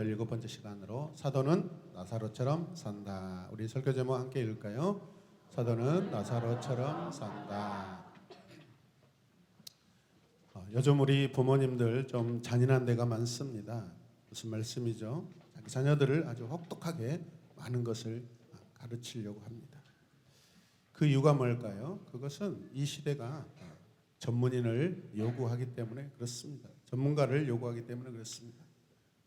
17번째 시간으로 사도는 나사로처럼 산다. 우리 설교 제목 함께 읽을까요? 사도는 나사로처럼 산다. 요즘 우리 부모님들 좀 잔인한 데가 많습니다. 무슨 말씀이죠? 자기 자녀들을 아주 혹독하게 많은 것을 가르치려고 합니다. 그 이유가 뭘까요? 그것은 이 시대가 전문인을 요구하기 때문에 그렇습니다. 전문가를 요구하기 때문에 그렇습니다.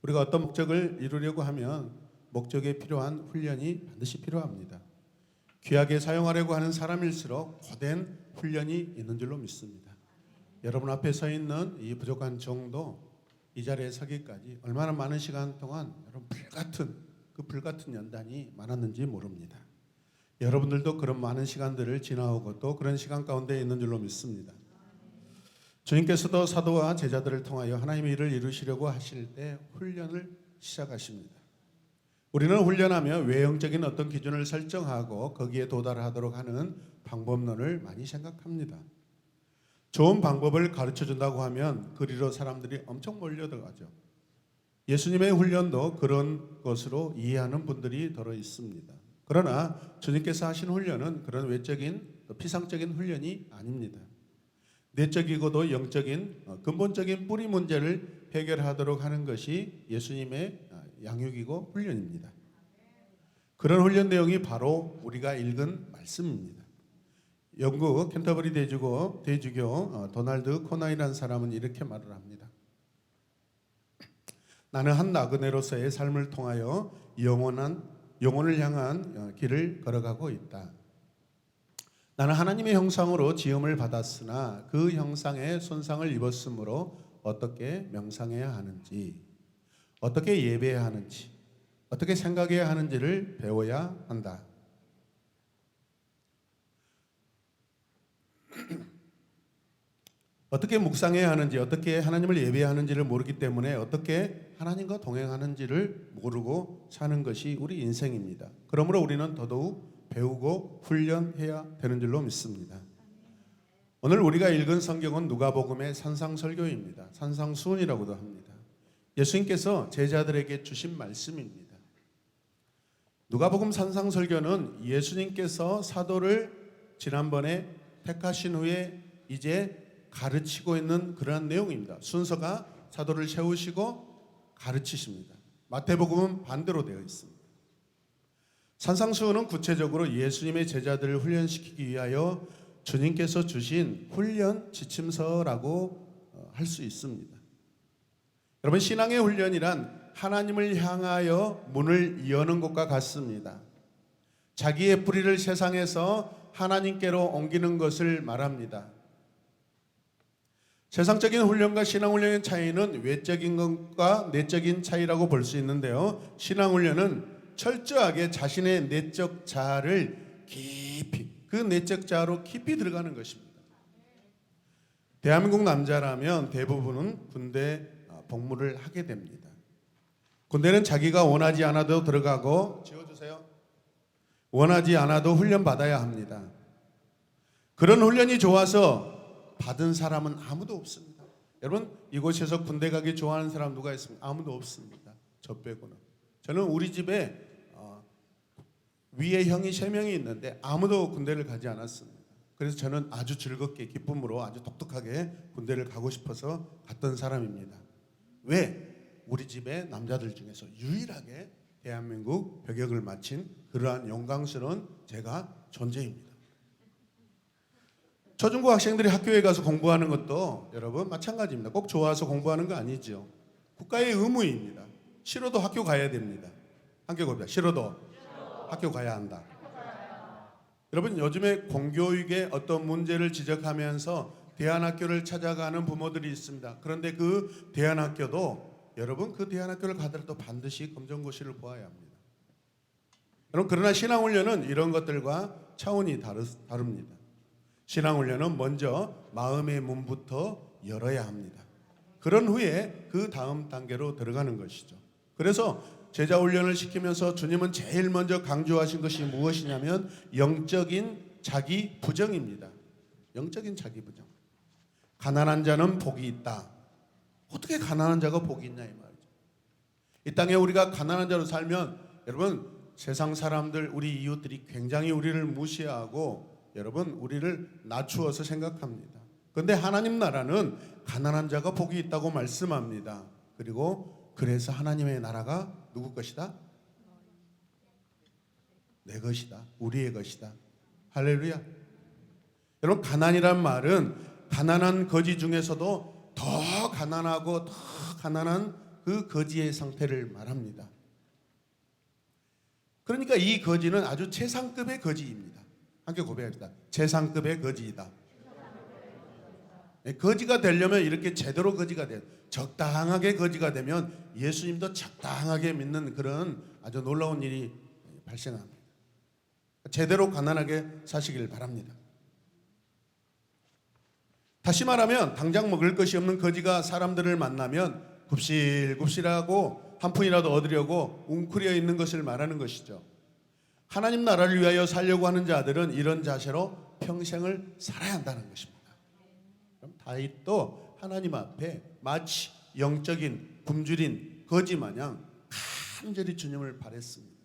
우리가 어떤 목적을 이루려고 하면 목적에 필요한 훈련이 반드시 필요합니다. 귀하게 사용하려고 하는 사람일수록 거된 훈련이 있는 줄로 믿습니다. 여러분 앞에 서 있는 이 부족한 정도 이 자리에 서기까지 얼마나 많은 시간 동안 여러분 불같은 연단이 많았는지 모릅니다. 여러분들도 그런 많은 시간들을 지나오고 또 그런 시간 가운데 있는 줄로 믿습니다. 주님께서도 사도와 제자들을 통하여 하나님의 일을 이루시려고 하실 때 훈련을 시작하십니다. 우리는 훈련하며 외형적인 어떤 기준을 설정하고 거기에 도달하도록 하는 방법론을 많이 생각합니다. 좋은 방법을 가르쳐준다고 하면 그리로 사람들이 엄청 몰려들어가죠. 예수님의 훈련도 그런 것으로 이해하는 분들이 더러 있습니다. 그러나 주님께서 하신 훈련은 그런 외적인 피상적인 훈련이 아닙니다. 내적이고도 영적인 근본적인 뿌리 문제를 해결하도록 하는 것이 예수님의 양육이고 훈련입니다. 그런 훈련 내용이 바로 우리가 읽은 말씀입니다. 영국 캔터버리 대주교 도널드 코나이라는 사람은 이렇게 말을 합니다. 나는 한 나그네로서의 삶을 통하여 영혼을 향한 길을 걸어가고 있다. 나는 하나님의 형상으로 지음을 받았으나 그 형상에 손상을 입었으므로 어떻게 명상해야 하는지, 어떻게 예배해야 하는지, 어떻게 생각해야 하는지를 배워야 한다. 어떻게 묵상해야 하는지, 어떻게 하나님을 예배해야 하는지를 모르기 때문에 어떻게 하나님과 동행하는지를 모르고 사는 것이 우리 인생입니다. 그러므로 우리는 더더욱 배우고 훈련해야 되는 줄로 믿습니다. 오늘 우리가 읽은 성경은 누가복음의 산상설교입니다. 산상수훈이라고도 합니다. 예수님께서 제자들에게 주신 말씀입니다. 누가복음 산상설교는 예수님께서 사도를 지난번에 택하신 후에 이제 가르치고 있는 그러한 내용입니다. 순서가 사도를 세우시고 가르치십니다. 마태복음은 반대로 되어 있습니다. 산상수훈은 구체적으로 예수님의 제자들을 훈련시키기 위하여 주님께서 주신 훈련 지침서라고 할 수 있습니다. 여러분, 신앙의 훈련이란 하나님을 향하여 문을 여는 것과 같습니다. 자기의 뿌리를 세상에서 하나님께로 옮기는 것을 말합니다. 세상적인 훈련과 신앙훈련의 차이는 외적인 것과 내적인 차이라고 볼 수 있는데요. 신앙훈련은 철저하게 자신의 내적 자아를 깊이, 그 내적 자아로 깊이 들어가는 것입니다. 대한민국 남자라면 대부분은 군대 복무를 하게 됩니다. 군대는 자기가 원하지 않아도 들어가고, 지워주세요. 원하지 않아도 훈련받아야 합니다. 그런 훈련이 좋아서 받은 사람은 아무도 없습니다. 여러분, 이곳에서 군대 가기 좋아하는 사람 누가 있습니까? 아무도 없습니다. 저 빼고는. 저는 우리 집에 위에 형이 3명이 있는데 아무도 군대를 가지 않았습니다. 그래서 저는 아주 즐겁게 기쁨으로 아주 독특하게 군대를 가고 싶어서 갔던 사람입니다. 왜? 우리 집의 남자들 중에서 유일하게 대한민국 병역을 마친 그러한 영광스러운 제가 존재입니다. 초중고 학생들이 학교에 가서 공부하는 것도 여러분 마찬가지입니다. 꼭 좋아서 공부하는 거 아니죠. 국가의 의무입니다. 싫어도 학교 가야 됩니다. 함께 고백합니다. 싫어도 학교 가야 한다. 여러분, 요즘에 공교육에 어떤 문제를 지적하면서 대안학교를 찾아가는 부모들이 있습니다. 그런데 그 대안학교도 여러분, 그 대안학교를 가더라도 반드시 검정고시를 보아야 합니다. 여러분, 그러나 신앙훈련은 이런 것들과 차원이 다릅니다. 신앙훈련은 먼저 마음의 문부터 열어야 합니다. 그런 후에 그 다음 단계로 들어가는 것이죠. 그래서 제자 훈련을 시키면서 주님은 제일 먼저 강조하신 것이 무엇이냐면 영적인 자기 부정입니다. 영적인 자기 부정. 가난한 자는 복이 있다. 어떻게 가난한 자가 복이 있냐 이 말이죠. 이 땅에 우리가 가난한 자로 살면 여러분 세상 사람들, 우리 이웃들이 굉장히 우리를 무시하고 여러분 우리를 낮추어서 생각합니다. 그런데 하나님 나라는 가난한 자가 복이 있다고 말씀합니다. 그리고 그래서 하나님의 나라가 누구 것이다? 내 것이다. 우리의 것이다. 할렐루야. 여러분 가난이란 말은 가난한 거지 중에서도 더 가난하고 더 가난한 그 거지의 상태를 말합니다. 그러니까 이 거지는 아주 최상급의 거지입니다. 함께 고백합시다. 최상급의 거지이다. 거지가 되려면 이렇게 제대로 거지가 돼요. 적당하게 거지가 되면 예수님도 적당하게 믿는 그런 아주 놀라운 일이 발생합니다. 제대로 가난하게 사시길 바랍니다. 다시 말하면 당장 먹을 것이 없는 거지가 사람들을 만나면 굽실굽실하고 한 푼이라도 얻으려고 웅크려 있는 것을 말하는 것이죠. 하나님 나라를 위하여 살려고 하는 자들은 이런 자세로 평생을 살아야 한다는 것입니다. 그럼 다윗도 하나님 앞에 마치 영적인 굶주린 거지 마냥 간절히 주님을 바랬습니다.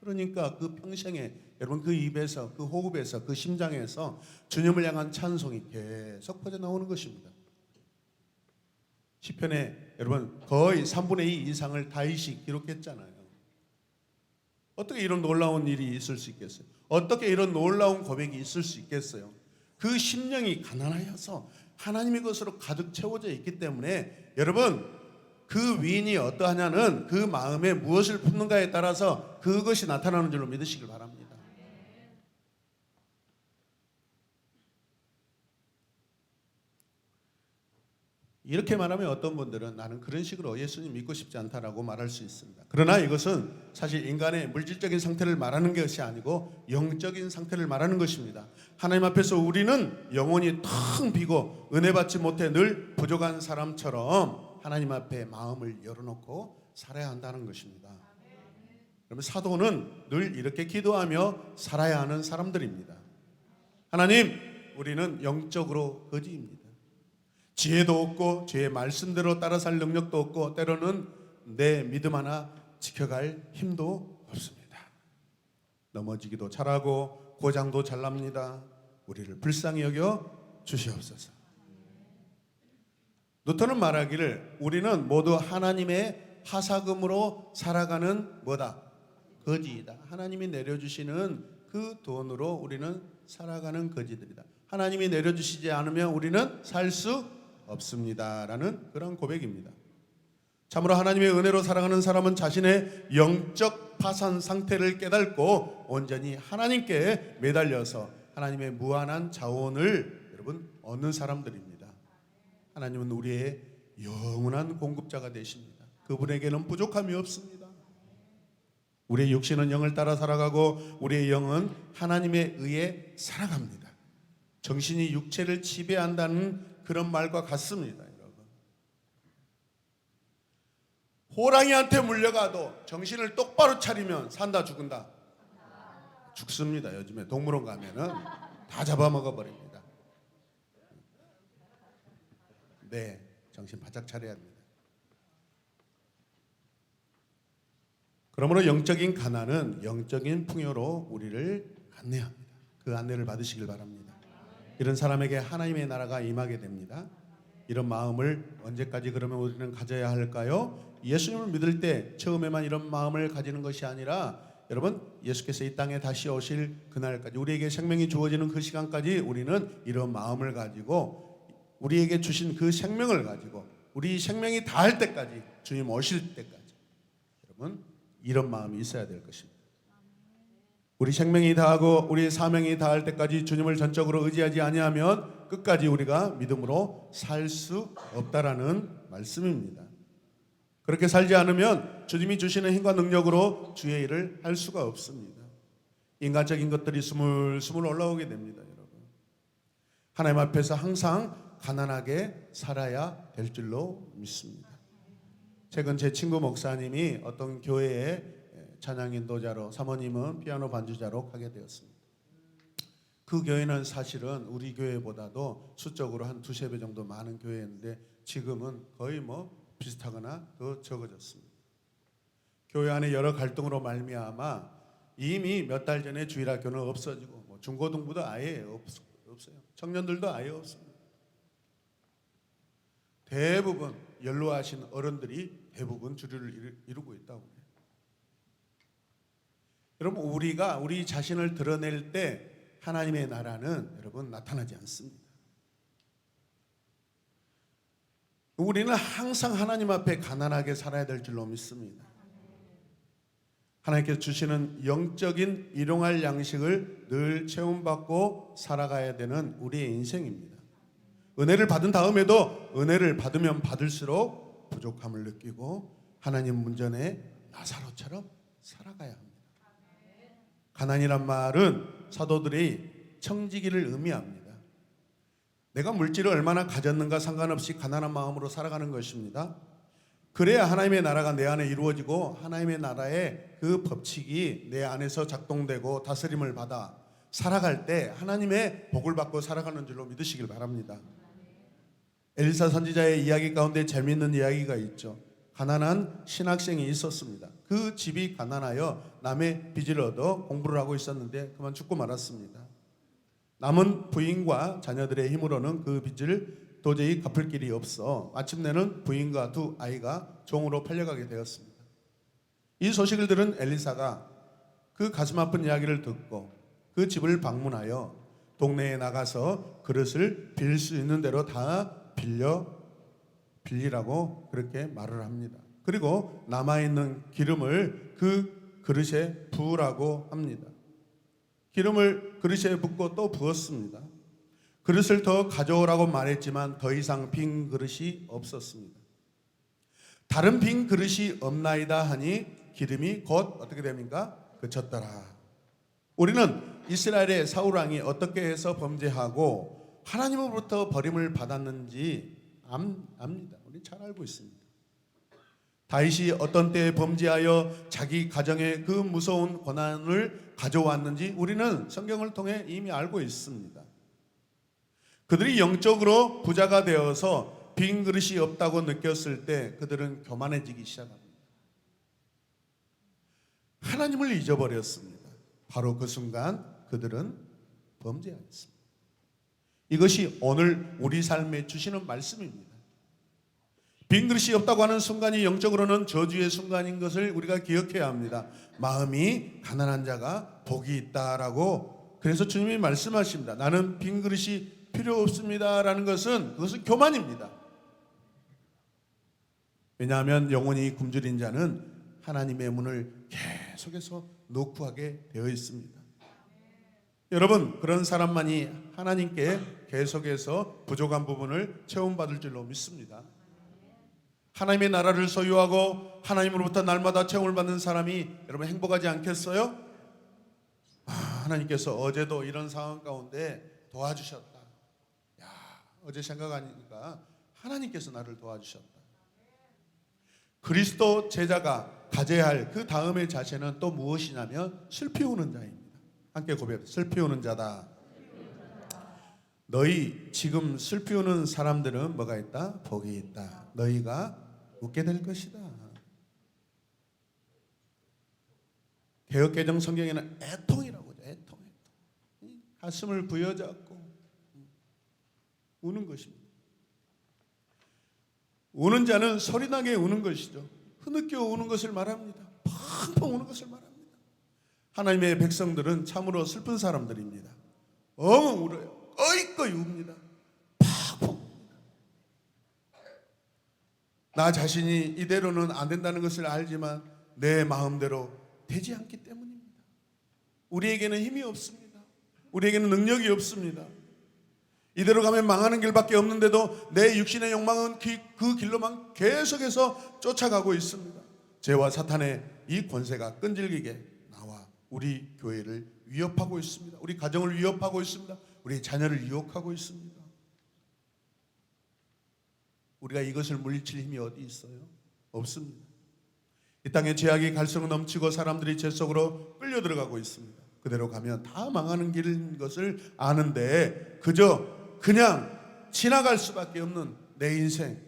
그러니까 그 평생에 여러분 그 입에서 그 호흡에서 그 심장에서 주님을 향한 찬송이 계속 퍼져나오는 것입니다. 시편에 여러분 거의 3분의 2 이상을 다윗이 기록했잖아요. 어떻게 이런 놀라운 일이 있을 수 있겠어요? 어떻게 이런 놀라운 고백이 있을 수 있겠어요? 그 심령이 가난하여서 하나님의 것으로 가득 채워져 있기 때문에 여러분 그 위인이 어떠하냐는 그 마음에 무엇을 품는가에 따라서 그것이 나타나는 줄로 믿으시길 바랍니다. 이렇게 말하면 어떤 분들은 나는 그런 식으로 예수님 믿고 싶지 않다라고 말할 수 있습니다. 그러나 이것은 사실 인간의 물질적인 상태를 말하는 것이 아니고 영적인 상태를 말하는 것입니다. 하나님 앞에서 우리는 영혼이 텅 비고 은혜 받지 못해 늘 부족한 사람처럼 하나님 앞에 마음을 열어놓고 살아야 한다는 것입니다. 그러면 사도는 늘 이렇게 기도하며 살아야 하는 사람들입니다. 하나님, 우리는 영적으로 거지입니다. 지혜도 없고 주의 말씀대로 따라 살 능력도 없고 때로는 내 믿음 하나 지켜갈 힘도 없습니다. 넘어지기도 잘하고 고장도 잘 납니다. 우리를 불쌍히 여겨 주시옵소서. 누턴은 말하기를 우리는 모두 하나님의 하사금으로 살아가는 뭐다? 거지이다. 하나님이 내려주시는 그 돈으로 우리는 살아가는 거지들이다. 하나님이 내려주시지 않으면 우리는 살 수 없습니다라는 그런 고백입니다. 참으로 하나님의 은혜로 살아가는 사람은 자신의 영적 파산 상태를 깨닫고 온전히 하나님께 매달려서 하나님의 무한한 자원을 여러분 얻는 사람들입니다. 하나님은 우리의 영원한 공급자가 되십니다. 그분에게는 부족함이 없습니다. 우리의 육신은 영을 따라 살아가고 우리의 영은 하나님에 의해 살아갑니다. 정신이 육체를 지배한다는 그런 말과 같습니다. 여러분. 호랑이한테 물려가도 정신을 똑바로 차리면 산다 죽은다? 죽습니다. 요즘에 동물원 가면은 다 잡아먹어 버립니다. 네, 정신 바짝 차려야 합니다. 그러므로 영적인 가난은 영적인 풍요로 우리를 안내합니다. 그 안내를 받으시길 바랍니다. 이런 사람에게 하나님의 나라가 임하게 됩니다. 이런 마음을 언제까지 그러면 우리는 가져야 할까요? 예수님을 믿을 때 처음에만 이런 마음을 가지는 것이 아니라 여러분 예수께서 이 땅에 다시 오실 그날까지 우리에게 생명이 주어지는 그 시간까지 우리는 이런 마음을 가지고 우리에게 주신 그 생명을 가지고 우리 생명이 다할 때까지 주님 오실 때까지 여러분 이런 마음이 있어야 될 것입니다. 우리 생명이 다하고 우리 사명이 다할 때까지 주님을 전적으로 의지하지 아니하면 끝까지 우리가 믿음으로 살 수 없다라는 말씀입니다. 그렇게 살지 않으면 주님이 주시는 힘과 능력으로 주의 일을 할 수가 없습니다. 인간적인 것들이 스물스물 올라오게 됩니다. 여러분. 하나님 앞에서 항상 가난하게 살아야 될 줄로 믿습니다. 최근 제 친구 목사님이 어떤 교회에 찬양 인도자로, 사모님은 피아노 반주자로 가게 되었습니다. 그 교회는 사실은 우리 교회보다도 수적으로 한 두세 배 정도 많은 교회인데 지금은 거의 비슷하거나 더 적어졌습니다. 교회 안에 여러 갈등으로 말미암아 이미 몇 달 전에 주일학교는 없어지고 중고등부도 아예 없어요. 청년들도 아예 없습니다. 대부분 연로하신 어른들이 대부분 주류를 이루고 있다고 해요. 여러분, 우리가 우리 자신을 드러낼 때 하나님의 나라는 여러분 나타나지 않습니다. 우리는 항상 하나님 앞에 가난하게 살아야 될 줄로 믿습니다. 하나님께서 주시는 영적인 일용할 양식을 늘 체험받고 살아가야 되는 우리의 인생입니다. 은혜를 받은 다음에도 은혜를 받으면 받을수록 부족함을 느끼고 하나님 문전에 나사로처럼 살아가야 합니다. 가난이란 말은 사도들이 청지기를 의미합니다. 내가 물질을 얼마나 가졌는가 상관없이 가난한 마음으로 살아가는 것입니다. 그래야 하나님의 나라가 내 안에 이루어지고 하나님의 나라의 그 법칙이 내 안에서 작동되고 다스림을 받아 살아갈 때 하나님의 복을 받고 살아가는 줄로 믿으시길 바랍니다. 엘리사 선지자의 이야기 가운데 재미있는 이야기가 있죠. 가난한 신학생이 있었습니다. 그 집이 가난하여 남의 빚을 얻어 공부를 하고 있었는데 그만 죽고 말았습니다. 남은 부인과 자녀들의 힘으로는 그 빚을 도저히 갚을 길이 없어 마침내는 부인과 두 아이가 종으로 팔려가게 되었습니다. 이 소식을 들은 엘리사가 그 가슴 아픈 이야기를 듣고 그 집을 방문하여 동네에 나가서 그릇을 빌릴 수 있는 대로 다 빌리라고 그렇게 말을 합니다. 그리고 남아있는 기름을 그 그릇에 부으라고 합니다. 기름을 그릇에 붓고 또 부었습니다. 그릇을 더 가져오라고 말했지만 더 이상 빈 그릇이 없었습니다. 다른 빈 그릇이 없나이다 하니 기름이 곧 어떻게 됩니까? 그쳤더라. 우리는 이스라엘의 사울 왕이 어떻게 해서 범죄하고 하나님으로부터 버림을 받았는지 압니다. 우리 잘 알고 있습니다. 다윗이 어떤 때에 범죄하여 자기 가정에 그 무서운 고난을 가져왔는지 우리는 성경을 통해 이미 알고 있습니다. 그들이 영적으로 부자가 되어서 빈 그릇이 없다고 느꼈을 때 그들은 교만해지기 시작합니다. 하나님을 잊어버렸습니다. 바로 그 순간 그들은 범죄하였습니다. 이것이 오늘 우리 삶에 주시는 말씀입니다. 빈 그릇이 없다고 하는 순간이 영적으로는 저주의 순간인 것을 우리가 기억해야 합니다. 마음이 가난한 자가 복이 있다라고 그래서 주님이 말씀하십니다. 나는 빈 그릇이 필요 없습니다라는 것은 그것은 교만입니다. 왜냐하면 영원히 굶주린 자는 하나님의 문을 계속해서 노크하게 되어 있습니다. 여러분, 그런 사람만이 하나님께 계속해서 부족한 부분을 채움받을 줄로 믿습니다. 하나님의 나라를 소유하고 하나님으로부터 날마다 채움을 받는 사람이 여러분 행복하지 않겠어요? 하나님께서 어제도 이런 상황 가운데 도와주셨다. 어제 생각하니까 하나님께서 나를 도와주셨다. 그리스도 제자가 가져야 할 그 다음의 자세는 또 무엇이냐면 슬피 우는 자입니다. 함께 고백합니다. 슬피 우는 자다. 너희 지금 슬피 우는 사람들은 뭐가 있다? 복이 있다. 너희가 웃게 될 것이다. 개역개정 성경에는 애통이라고 하죠. 애통. 가슴을 부여잡고 우는 것입니다. 우는 자는 소리나게 우는 것이죠. 흐느껴 우는 것을 말합니다. 펑펑 우는 것을 말합니다. 하나님의 백성들은 참으로 슬픈 사람들입니다. 엉엉 울어요. 꺼이꺼이 웁니다. 팍팍 웁니다. 나 자신이 이대로는 안 된다는 것을 알지만 내 마음대로 되지 않기 때문입니다. 우리에게는 힘이 없습니다. 우리에게는 능력이 없습니다. 이대로 가면 망하는 길밖에 없는데도 내 육신의 욕망은 그 길로만 계속해서 쫓아가고 있습니다. 죄와 사탄의 이 권세가 끈질기게 나와 우리 교회를 위협하고 있습니다. 우리 가정을 위협하고 있습니다. 우리 자녀를 유혹하고 있습니다. 우리가 이것을 물리칠 힘이 어디 있어요? 없습니다. 이 땅에 죄악이 갈수록 넘치고 사람들이 죄 속으로 끌려 들어가고 있습니다. 그대로 가면 다 망하는 길인 것을 아는데 그냥 지나갈 수밖에 없는 내 인생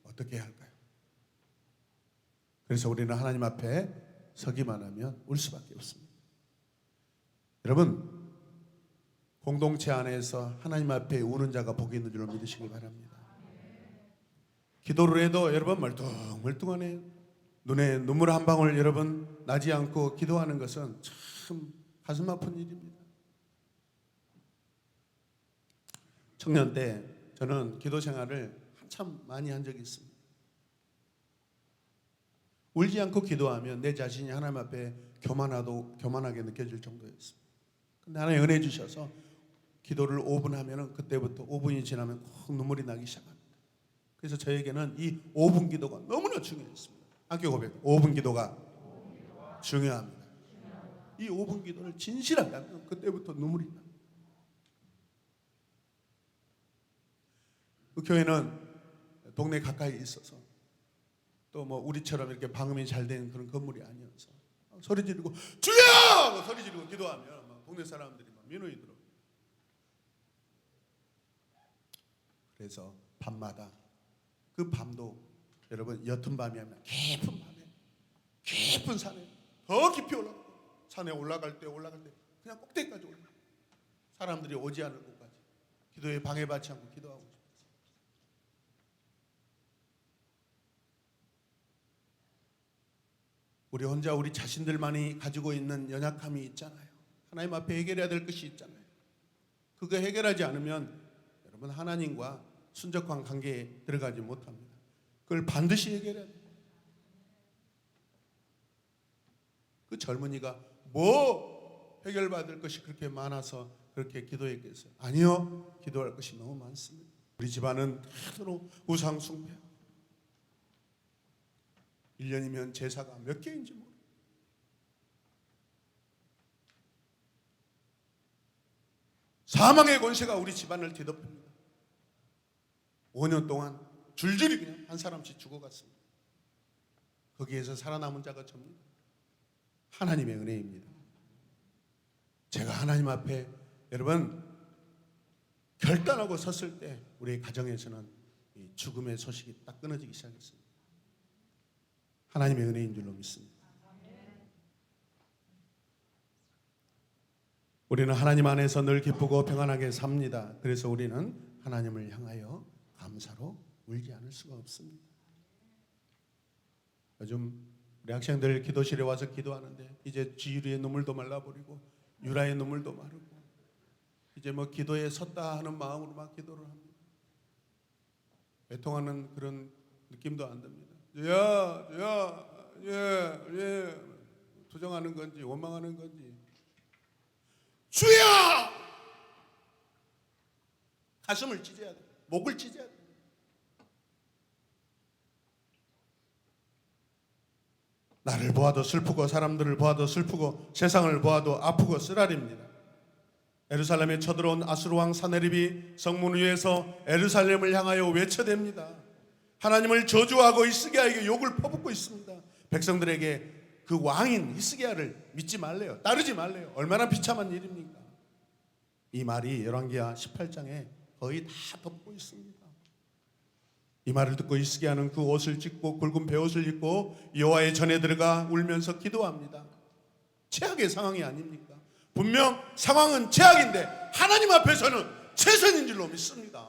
어떻게 해야 할까요? 그래서 우리는 하나님 앞에 서기만 하면 울 수밖에 없습니다. 여러분, 공동체 안에서 하나님 앞에 우는 자가 복이 있는 줄로 믿으시기 바랍니다. 기도를 해도 여러분 멀뚱멀뚱하네요. 눈에 눈물 한 방울 여러분 나지 않고 기도하는 것은 참 가슴 아픈 일입니다. 청년 때 저는 기도 생활을 한참 많이 한 적이 있습니다. 울지 않고 기도하면 내 자신이 하나님 앞에 교만하게 느껴질 정도였습니다. 근데 하나님 은혜 주셔서 기도를 5분 하면은 그때부터 5분이 지나면 꼭 눈물이 나기 시작합니다. 그래서 저에게는 이 5분 기도가 너무나 중요했습니다. 학교 고백, 5분 기도가 중요합니다. 이 5분 기도를 진실하게 하면 그때부터 눈물이 납니다. 그 교회는 동네 가까이 있어서 또 뭐 우리처럼 이렇게 방음이 잘 된 그런 건물이 아니어서 소리 지르고 주여! 소리 지르고 기도하면 막 동네 사람들이 막 민원이 들어. 그래서 밤마다 그 밤도 여러분 옅은 밤이 아니라 깊은 밤에 깊은 산에 더 깊이 올라가고 산에 올라갈 때 그냥 꼭대기까지 올라가 사람들이 오지 않을 곳까지 기도에 방해받지 않고 기도하고 싶어요. 우리 혼자 우리 자신들만이 가지고 있는 연약함이 있잖아요. 하나님 앞에 해결해야 될 것이 있잖아요. 그거 해결하지 않으면 여러분 하나님과 순적한 관계에 들어가지 못합니다. 그걸 반드시 해결해야 돼요. 그 젊은이가 뭐 해결받을 것이 그렇게 많아서 그렇게 기도했겠어요? 아니요. 기도할 것이 너무 많습니다. 우리 집안은 서로 우상 숭배. 1년이면 제사가 몇 개인지 모르고 사망의 권세가 우리 집안을 뒤덮습니다. 5년 동안 줄줄이 그냥 한 사람씩 죽어갔습니다. 거기에서 살아남은 자가 접니다. 하나님의 은혜입니다. 제가 하나님 앞에 여러분 결단하고 섰을 때 우리 가정에서는 이 죽음의 소식이 딱 끊어지기 시작했습니다. 하나님의 은혜인 줄로 믿습니다. 우리는 하나님 안에서 늘 기쁘고 평안하게 삽니다. 그래서 우리는 하나님을 향하여 감사로 울지 않을 수가 없습니다. 요즘 우리 학생들 기도실에 와서 기도하는데 이제 지유리의 눈물도 말라버리고 유라의 눈물도 마르고 이제 뭐 기도에 섰다 하는 마음으로 막 기도를 합니다. 애통하는 그런 느낌도 안 듭니다. 예, 투정하는 건지 원망하는 건지 주여! 가슴을 찢어야 돼. 목을 찢어야 돼. 나를 보아도 슬프고 사람들을 보아도 슬프고 세상을 보아도 아프고 쓰라립니다. 예루살렘에 쳐들어온 아수르 왕 사네립이 성문 위에서 예루살렘을 향하여 외쳐댑니다. 하나님을 저주하고 히스기야에게 욕을 퍼붓고 있습니다. 백성들에게 그 왕인 히스기야를 믿지 말래요. 따르지 말래요. 얼마나 비참한 일입니까? 이 말이 열왕기하 18장에 거의 다 덮고 있습니다. 이 말을 듣고 히스기야는 그 옷을 찢고 굵은 베옷을 입고 여호와의 전에 들어가 울면서 기도합니다. 최악의 상황이 아닙니까? 분명 상황은 최악인데 하나님 앞에서는 최선인 줄로 믿습니다.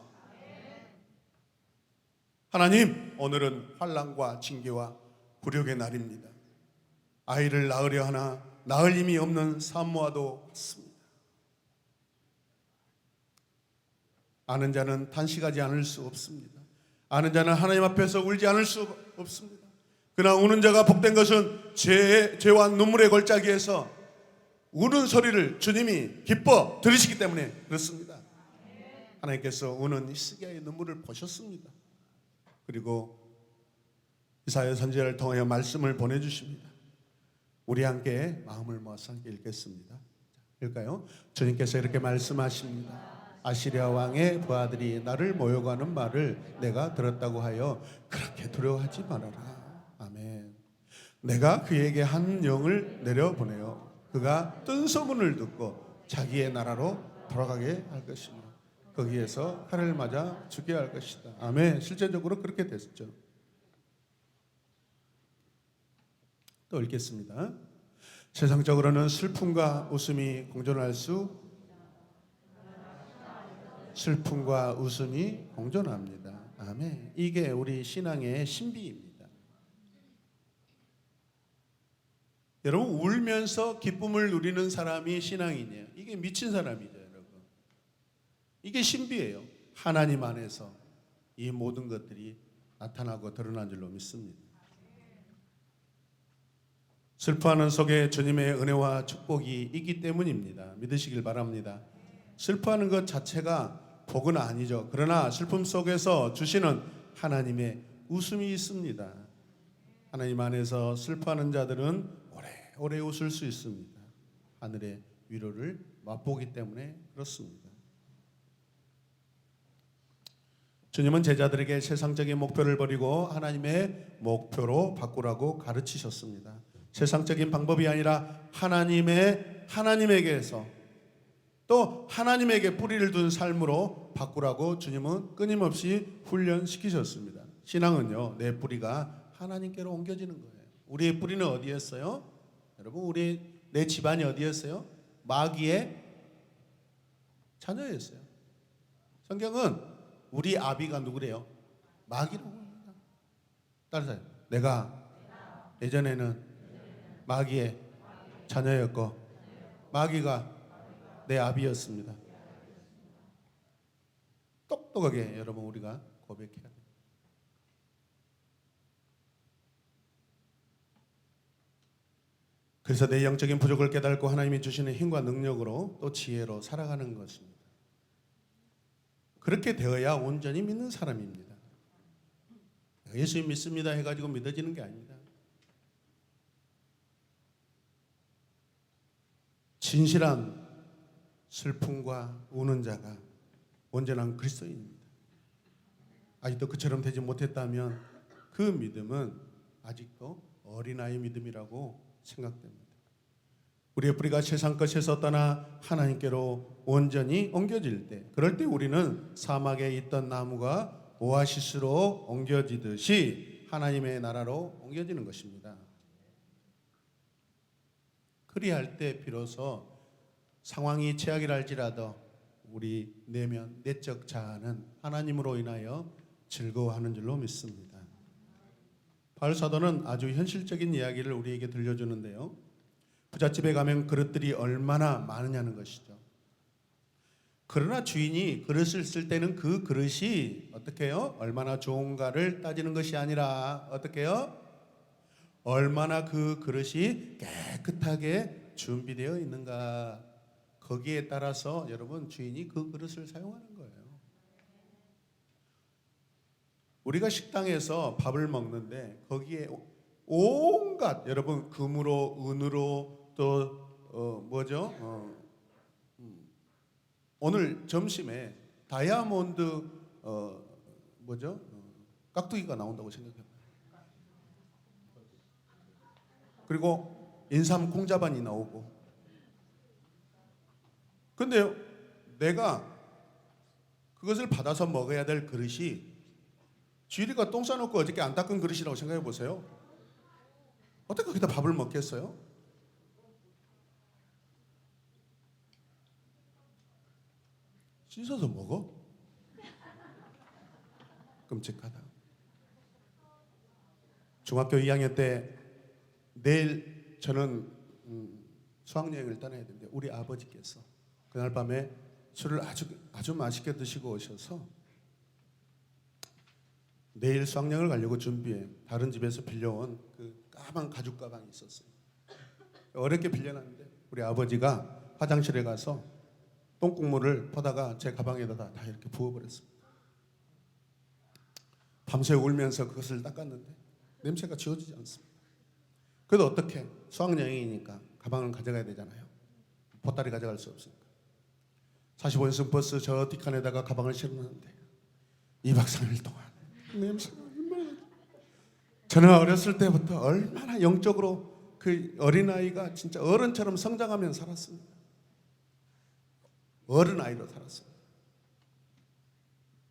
하나님, 오늘은 환난과 징계와 굴욕의 날입니다. 아이를 낳으려 하나 낳을 힘이 없는 산모와도 같습니다. 아는 자는 탄식하지 않을 수 없습니다. 아는 자는 하나님 앞에서 울지 않을 수 없습니다. 그러나 우는 자가 복된 것은 죄와 눈물의 골짜기에서 우는 소리를 주님이 기뻐 들으시기 때문에 그렇습니다. 하나님께서 우는 히스기야의 눈물을 보셨습니다. 그리고 이사야 선지자를 통하여 말씀을 보내주십니다. 우리 함께 마음을 모아서 함께 읽겠습니다. 읽을까요? 주님께서 이렇게 말씀하십니다. 아시리아 왕의 부하들이 나를 모욕하는 말을 내가 들었다고 하여 그렇게 두려워하지 말아라. 아멘. 내가 그에게 한 영을 내려보내어 그가 뜬 소문을 듣고 자기의 나라로 돌아가게 할 것이며 거기에서 칼을 맞아 죽게 할 것이다. 아멘. 실제적으로 그렇게 됐죠. 또 읽겠습니다. 세상적으로는 슬픔과 웃음이 공존할 수 슬픔과 웃음이 공존합니다. 아멘. 이게 우리 신앙의 신비입니다. 여러분, 울면서 기쁨을 누리는 사람이 신앙이냐? 이게 미친 사람이죠, 여러분. 이게 신비예요. 하나님 안에서 이 모든 것들이 나타나고 드러난 줄로 믿습니다. 슬퍼하는 속에 주님의 은혜와 축복이 있기 때문입니다. 믿으시길 바랍니다. 슬퍼하는 것 자체가 복은 아니죠. 그러나 슬픔 속에서 주시는 하나님의 웃음이 있습니다. 하나님 안에서 슬퍼하는 자들은 오래오래 웃을 수 있습니다. 하늘의 위로를 맛보기 때문에 그렇습니다. 주님은 제자들에게 세상적인 목표를 버리고 하나님의 목표로 바꾸라고 가르치셨습니다. 세상적인 방법이 아니라 하나님에게서 또 하나님에게 뿌리를 둔 삶으로 바꾸라고 주님은 끊임없이 훈련시키셨습니다. 신앙은요, 내 뿌리가 하나님께로 옮겨지는 거예요. 우리의 뿌리는 어디였어요? 여러분, 내 집안이 어디였어요? 마귀의 자녀였어요. 성경은 우리 아비가 누구래요? 마귀라고 합니다. 따라서 내가 예전에는 마귀의 자녀였고 마귀가 내 아비였습니다. 똑똑하게 여러분 우리가 고백해야 돼요. 그래서 내 영적인 부족을 깨닫고 하나님이 주시는 힘과 능력으로 또 지혜로 살아가는 것입니다. 그렇게 되어야 온전히 믿는 사람입니다. 예수님 믿습니다 해가지고 믿어지는 게 아닙니다. 진실한 슬픔과 우는 자가 온전한 그리스도인입니다. 아직도 그처럼 되지 못했다면 그 믿음은 아직도 어린아이 믿음이라고 생각됩니다. 우리의 뿌리가 세상 것에서 떠나 하나님께로 온전히 옮겨질 때, 그럴 때 우리는 사막에 있던 나무가 오아시스로 옮겨지듯이 하나님의 나라로 옮겨지는 것입니다. 그리할 때 비로소 상황이 최악이라 할지라도 우리 내적 자아는 하나님으로 인하여 즐거워하는 줄로 믿습니다. 바울 사도는 아주 현실적인 이야기를 우리에게 들려주는데요. 부잣집에 가면 그릇들이 얼마나 많으냐는 것이죠. 그러나 주인이 그릇을 쓸 때는 그 그릇이 어떻게 해요? 얼마나 좋은가를 따지는 것이 아니라 어떻게 해요? 얼마나 그 그릇이 깨끗하게 준비되어 있는가, 거기에 따라서 여러분 주인이 그 그릇을 사용하는 거예요. 우리가 식당에서 밥을 먹는데 거기에 온갖 여러분 금으로 은으로 또 오늘 점심에 다이아몬드 깍두기가 나온다고 생각해요. 그리고 인삼 콩자반이 나오고. 근데 내가 그것을 받아서 먹어야 될 그릇이 쥐리가 똥 싸놓고 어저께 안 닦은 그릇이라고 생각해 보세요. 어떻게 거기다 밥을 먹겠어요? 씻어서 먹어? 끔찍하다. 중학교 2학년 때 내일 저는 수학여행을 떠나야 되는데 우리 아버지께서 그날 밤에 술을 아주 맛있게 드시고 오셔서 내일 수학여행을 가려고 준비해 다른 집에서 빌려온 그 까만 가죽 가방이 있었어요. 어렵게 빌려놨는데 우리 아버지가 화장실에 가서 똥국물을 퍼다가 제 가방에다 다 이렇게 부어버렸습니다. 밤새 울면서 그것을 닦았는데 냄새가 지워지지 않습니다. 그래도 어떻게 수학여행이니까 가방을 가져가야 되잖아요. 보따리 가져갈 수 없으니까 45인승 버스 저 뒷칸에다가 가방을 실었는데 2박 3일 동안 냄새가 얼마나. 저는 어렸을 때부터 얼마나 영적으로 그 어린아이가 진짜 어른처럼 성장하며 살았습니다. 어른아이로 살았습니다.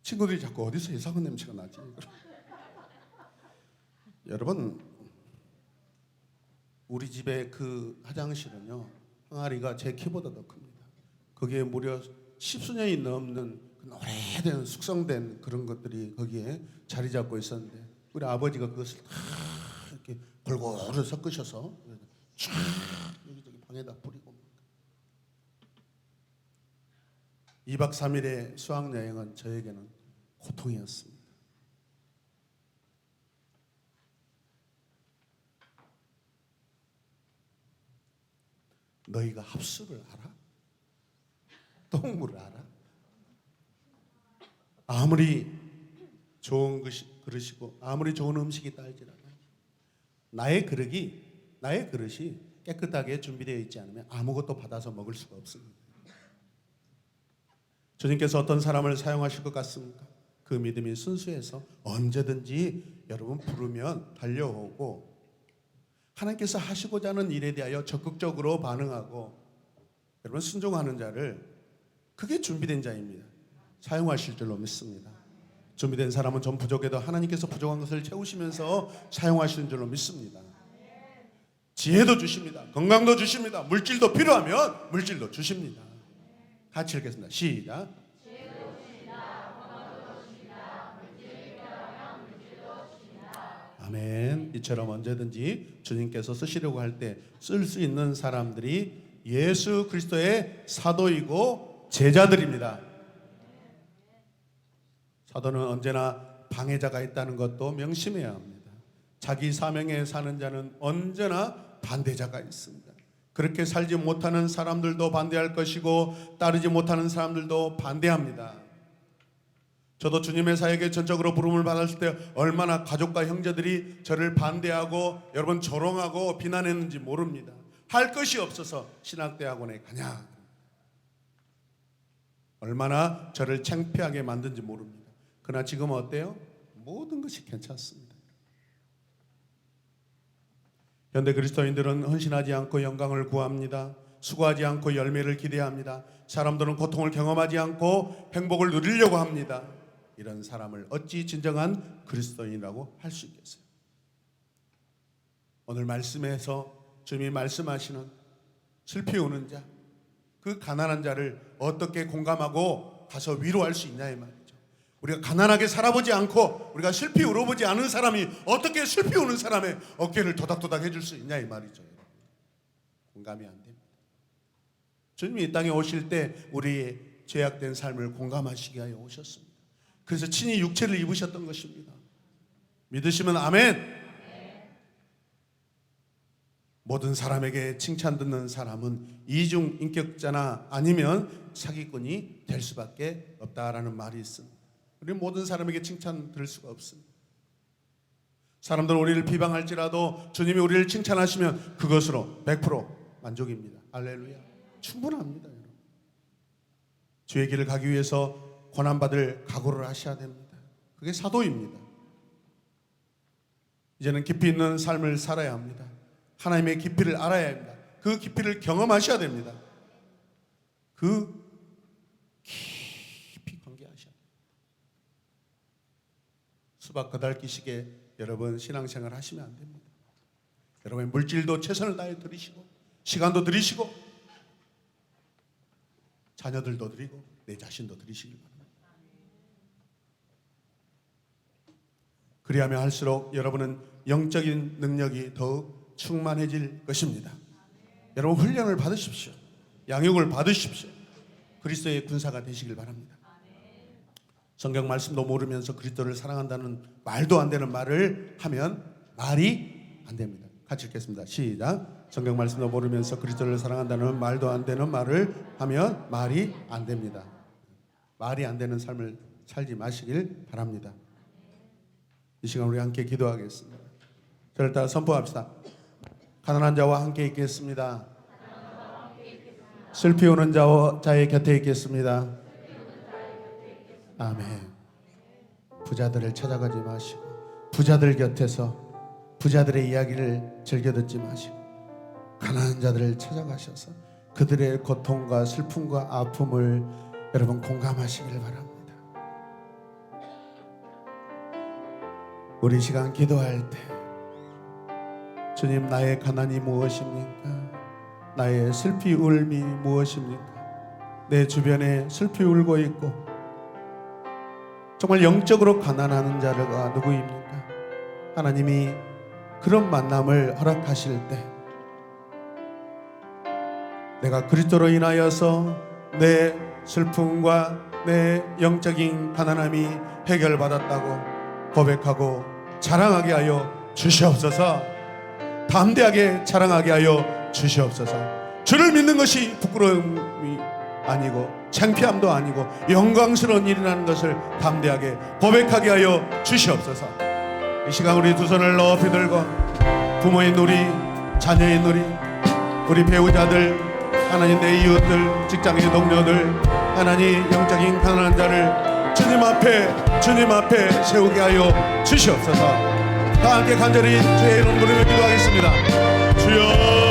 친구들이 자꾸 어디서 이상한 냄새가 나지? 여러분, 우리 집에 그 화장실은요, 항아리가 제 키보다 더 큽니다. 거기에 무려 10수년이 넘는 그 오래된 숙성된 그런 것들이 거기에 자리 잡고 있었는데, 우리 아버지가 그것을 다 이렇게 골고루 섞으셔서 쫙 여기저기 방에다 뿌리고, 2박 3일의 수학여행은 저에게는 고통이었습니다. 너희가 합수를 알아? 동물을 알아? 아무리 좋은 그릇이고 아무리 좋은 음식이 딸지라도 나의 그릇이 깨끗하게 준비되어 있지 않으면 아무것도 받아서 먹을 수가 없습니다. 주님께서 어떤 사람을 사용하실 것 같습니까? 그 믿음이 순수해서 언제든지 여러분 부르면 달려오고, 하나님께서 하시고자 하는 일에 대하여 적극적으로 반응하고 여러분 순종하는 자를, 그게 준비된 자입니다. 사용하실 줄로 믿습니다. 준비된 사람은 좀 부족해도 하나님께서 부족한 것을 채우시면서 사용하시는 줄로 믿습니다. 지혜도 주십니다. 건강도 주십니다. 물질도 필요하면 물질도 주십니다. 같이 읽겠습니다. 시작. 아멘. 이처럼 언제든지 주님께서 쓰시려고 할 때 쓸 수 있는 사람들이 예수 그리스도의 사도이고 제자들입니다. 사도는 언제나 방해자가 있다는 것도 명심해야 합니다. 자기 사명에 사는 자는 언제나 반대자가 있습니다. 그렇게 살지 못하는 사람들도 반대할 것이고 따르지 못하는 사람들도 반대합니다. 저도 주님의 사역에 전적으로 부름을 받았을 때 얼마나 가족과 형제들이 저를 반대하고 여러분 조롱하고 비난했는지 모릅니다. 할 것이 없어서 신학대학원에 가냐, 얼마나 저를 창피하게 만든지 모릅니다. 그러나 지금은 어때요? 모든 것이 괜찮습니다. 현대 그리스도인들은 헌신하지 않고 영광을 구합니다. 수고하지 않고 열매를 기대합니다. 사람들은 고통을 경험하지 않고 행복을 누리려고 합니다. 이런 사람을 어찌 진정한 그리스도인이라고 할 수 있겠어요? 오늘 말씀에서 주님이 말씀하시는 슬피 우는 자, 그 가난한 자를 어떻게 공감하고 가서 위로할 수 있냐 이 말이죠. 우리가 가난하게 살아보지 않고 우리가 슬피 울어보지 않은 사람이 어떻게 슬피 우는 사람의 어깨를 도닥도닥 해줄 수 있냐 이 말이죠. 공감이 안 됩니다. 주님이 이 땅에 오실 때 우리의 죄악된 삶을 공감하시게 하여 오셨습니다. 그래서 친히 육체를 입으셨던 것입니다. 믿으시면 아멘. 모든 사람에게 칭찬 듣는 사람은 이중 인격자나 아니면 사기꾼이 될 수밖에 없다라는 말이 있습니다. 우리 모든 사람에게 칭찬 들을 수가 없습니다. 사람들은 우리를 비방할지라도 주님이 우리를 칭찬하시면 그것으로 100% 만족입니다. 할렐루야. 충분합니다. 여러분. 주의 길을 가기 위해서 고난받을 각오를 하셔야 됩니다. 그게 사도입니다. 이제는 깊이 있는 삶을 살아야 합니다. 하나님의 깊이를 알아야 합니다. 그 깊이를 경험하셔야 됩니다. 그 깊이 관계하셔야 됩니다. 수박 거달기식에 여러분 신앙생활 하시면 안 됩니다. 여러분 물질도 최선을 다해 드리시고 시간도 드리시고 자녀들도 드리고 내 자신도 드리시길 바랍니다. 그리하면 할수록 여러분은 영적인 능력이 더욱 충만해질 것입니다. 여러분 훈련을 받으십시오. 양육을 받으십시오. 그리스도의 군사가 되시길 바랍니다. 성경 말씀도 모르면서 그리스도를 사랑한다는 말도 안 되는 말을 하면 말이 안 됩니다. 같이 읽겠습니다. 시작. 성경 말씀도 모르면서 그리스도를 사랑한다는 말도 안 되는 말을 하면 말이 안 됩니다. 말이 안 되는 삶을 살지 마시길 바랍니다. 이 시간 우리 함께 기도하겠습니다. 저를 따라 선포합시다. 가난한 자와 함께 있겠습니다. 슬피 우는 자의 곁에 있겠습니다. 아멘. 부자들을 찾아가지 마시고 부자들 곁에서 부자들의 이야기를 즐겨 듣지 마시고 가난한 자들을 찾아가셔서 그들의 고통과 슬픔과 아픔을 여러분 공감하시길 바랍니다. 우리 시간 기도할 때 주님, 나의 가난이 무엇입니까? 나의 슬피 울미 무엇입니까? 내 주변에 슬피 울고 있고 정말 영적으로 가난한 자가 누구입니까? 하나님이 그런 만남을 허락하실 때 내가 그리스도로 인하여서 내 슬픔과 내 영적인 가난함이 해결받았다고 고백하고 자랑하게 하여 주시옵소서. 담대하게 자랑하게 하여 주시옵소서. 주를 믿는 것이 부끄러움이 아니고 창피함도 아니고 영광스러운 일이라는 것을 담대하게 고백하게 하여 주시옵소서. 이 시간 우리 두 손을 높이 들고 부모인 우리, 자녀인 우리 배우자들, 하나님 내 이웃들, 직장인 동료들, 하나님 영적인 가난한 자를 주님 앞에 세우게 하여 주시옵소서. 다 함께 간절히 주의 이름 부르며 기도하겠습니다. 주여